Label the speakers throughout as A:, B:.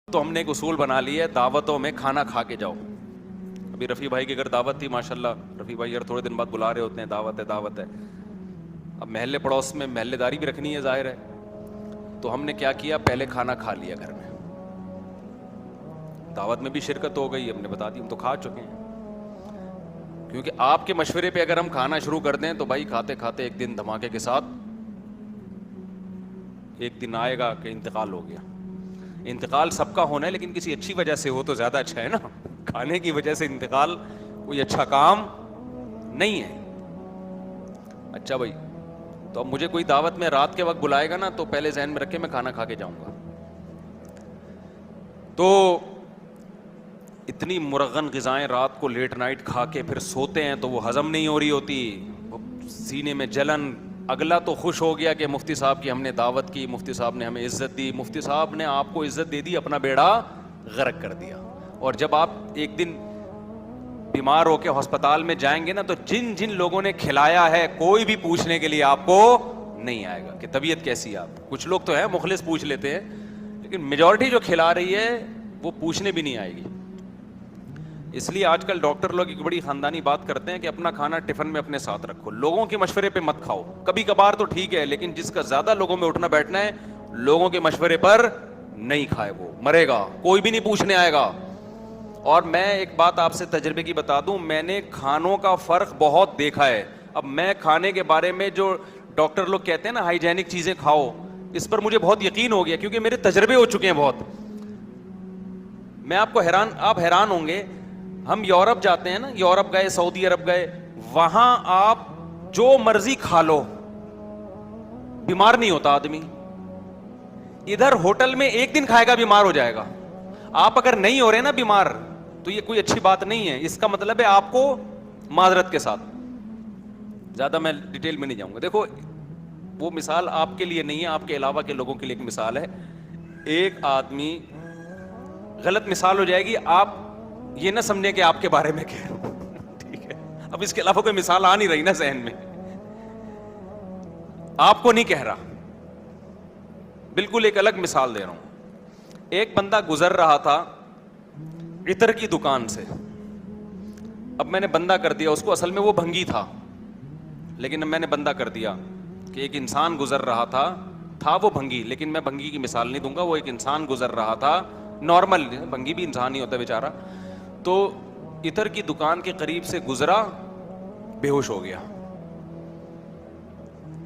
A: تو ہم نے ایک اصول بنا لیا ہے، دعوتوں میں کھانا کھا کے جاؤ. ابھی رفیع بھائی کی اگر دعوت تھی، ماشاءاللہ رفیع بھائی اگر تھوڑے دن بعد بلا رہے ہوتے ہیں، دعوت ہے دعوت ہے. اب محلے پڑوس میں محلے داری بھی رکھنی ہے، ظاہر ہے. تو ہم نے کیا کیا، پہلے کھانا کھا لیا گھر میں. دعوت میں بھی شرکت ہو گئی، ہم نے بتا دی ہم تو کھا چکے ہیں. کیونکہ آپ کے مشورے پہ اگر ہم کھانا شروع کر دیں تو بھائی کھاتے کھاتے ایک دن دھماکے کے ساتھ ایک دن آئے گا کہ انتقال ہو گیا. انتقال سب کا ہونا ہے، لیکن کسی اچھی وجہ سے ہو تو زیادہ اچھا ہے نا. کھانے کی وجہ سے انتقال کوئی اچھا کام نہیں ہے. اچھا بھائی، تو اب مجھے کوئی دعوت میں رات کے وقت بلائے گا نا، تو پہلے ذہن میں رکھے میں کھانا کھا کے جاؤں گا. تو اتنی مرغن غذائیں رات کو لیٹ نائٹ کھا کے پھر سوتے ہیں تو وہ ہضم نہیں ہو رہی ہوتی، سینے میں جلن. اگلا تو خوش ہو گیا کہ مفتی صاحب کی ہم نے دعوت کی، مفتی صاحب نے ہمیں عزت دی. مفتی صاحب نے آپ کو عزت دے دی، اپنا بیڑا غرق کر دیا. اور جب آپ ایک دن بیمار ہو کے ہسپتال میں جائیں گے نا، تو جن جن لوگوں نے کھلایا ہے کوئی بھی پوچھنے کے لیے آپ کو نہیں آئے گا کہ طبیعت کیسی ہے آپ. کچھ لوگ تو ہیں مخلص پوچھ لیتے ہیں، لیکن میجورٹی جو کھلا رہی ہے وہ پوچھنے بھی نہیں آئے گی. اس لیے آج کل ڈاکٹر لوگ ایک بڑی خاندانی بات کرتے ہیں کہ اپنا کھانا ٹفن میں اپنے ساتھ رکھو، لوگوں کے مشورے پہ مت کھاؤ. کبھی کبھار تو ٹھیک ہے، لیکن جس کا زیادہ لوگوں میں اٹھنا بیٹھنا ہے، لوگوں کے مشورے پر نہیں کھائے، وہ مرے گا، کوئی بھی نہیں پوچھنے آئے گا. اور میں ایک بات آپ سے تجربے کی بتا دوں، میں نے کھانوں کا فرق بہت دیکھا ہے. اب میں کھانے کے بارے میں جو ڈاکٹر لوگ کہتے ہیں نا ہائیجینک چیزیں کھاؤ، اس پر مجھے بہت یقین ہو گیا کیونکہ میرے تجربے ہو چکے ہیں بہت. میں آپ حیران ہوں گے. ہم یورپ جاتے ہیں نا، یورپ گئے، سعودی عرب گئے، وہاں آپ جو مرضی کھا لو بیمار نہیں ہوتا آدمی. ادھر ہوٹل میں ایک دن کھائے گا بیمار ہو جائے گا. آپ اگر نہیں ہو رہے نا بیمار تو یہ کوئی اچھی بات نہیں ہے. اس کا مطلب ہے آپ کو معذرت کے ساتھ، زیادہ میں ڈیٹیل میں نہیں جاؤں گا. دیکھو وہ مثال آپ کے لیے نہیں ہے، آپ کے علاوہ کے لوگوں کے لیے ایک مثال ہے. ایک آدمی، غلط مثال ہو جائے گی، آپ یہ نہ سمجھیں کہ آپ کے بارے میں کہہ رہا ہوں، ٹھیک ہے؟ اب اس کے علاوہ کوئی مثال آ نہیں رہی نا ذہن میں. آپ کو نہیں کہہ رہا، بالکل ایک الگ مثال دے رہا ہوں. ایک بندہ گزر رہا تھا عطر کی دکان سے. اب میں نے بندہ کر دیا اس کو، اصل میں وہ بھنگی تھا، لیکن اب میں نے بندہ کر دیا کہ ایک انسان گزر رہا تھا وہ بھنگی، لیکن میں بھنگی کی مثال نہیں دوں گا. وہ ایک انسان گزر رہا تھا نارمل، بھنگی بھی انسان ہی ہوتا بیچارہ. تو عطر کی دکان کے قریب سے گزرا، بے ہوش ہو گیا.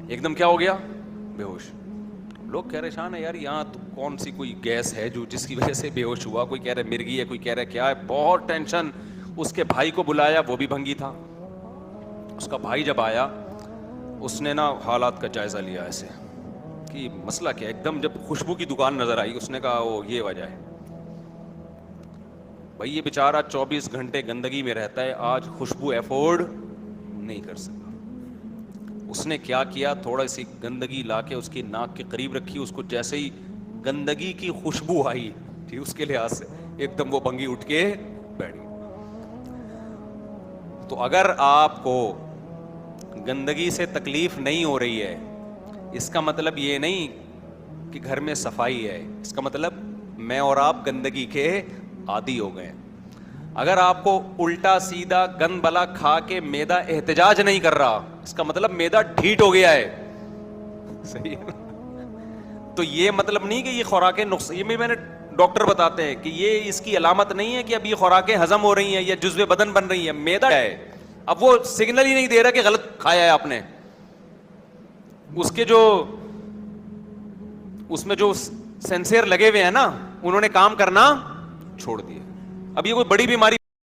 A: ایک دم کیا ہو گیا؟ بے ہوش. لوگ کہہ رہے شان ہے یار، یہاں تو کون سی کوئی گیس ہے جو جس کی وجہ سے بے ہوش ہوا؟ کوئی کہہ رہے مرگی ہے، کوئی کہہ رہے کیا ہے. بہت ٹینشن. اس کے بھائی کو بلایا، وہ بھی بھنگی تھا. اس کا بھائی جب آیا، اس نے نا حالات کا جائزہ لیا ایسے کہ مسئلہ کیا. ایک دم جب خوشبو کی دکان نظر آئی، اس نے کہا وہ یہ وجہ ہے. بھائی یہ بیچارہ 24 گھنٹے گندگی میں رہتا ہے، آج خوشبو افورڈ نہیں کر سکا. اس نے کیا کیا، تھوڑا سی گندگی لا کے اس کی ناک کے قریب رکھی. اس کو جیسے ہی گندگی کی خوشبو آئی، ٹھیک، اس کے لحاظ سے ایک دم وہ بھنگی اٹھ کے بیٹھ گئی. تو اگر آپ کو گندگی سے تکلیف نہیں ہو رہی ہے، اس کا مطلب یہ نہیں کہ گھر میں صفائی ہے، اس کا مطلب میں اور آپ گندگی کے عادی ہو گئے. اگر آپ کو الٹا سیدھا گند بلا کھا کے معدہ احتجاج نہیں کر رہا، اس کا مطلب معدہ ڈھیٹ ہو گیا ہے. صحیح ہے. تو یہ مطلب نہیں کہ یہ خوراکیں نقصان، یہ میں نے ڈاکٹر بتاتے ہیں کہ یہ اس کی علامت نہیں ہے کہ اب یہ خوراکیں ہضم ہو رہی ہیں یا جزو بدن بن رہی ہیں. معدہ ہے، اب وہ سگنل ہی نہیں دے رہا کہ غلط کھایا ہے آپ نے. اس کے جو اس میں جو سینسر لگے ہوئے ہیں نا، انہوں نے کام کرنا چھوڑ دیے. اب یہ کوئی بڑی بیماری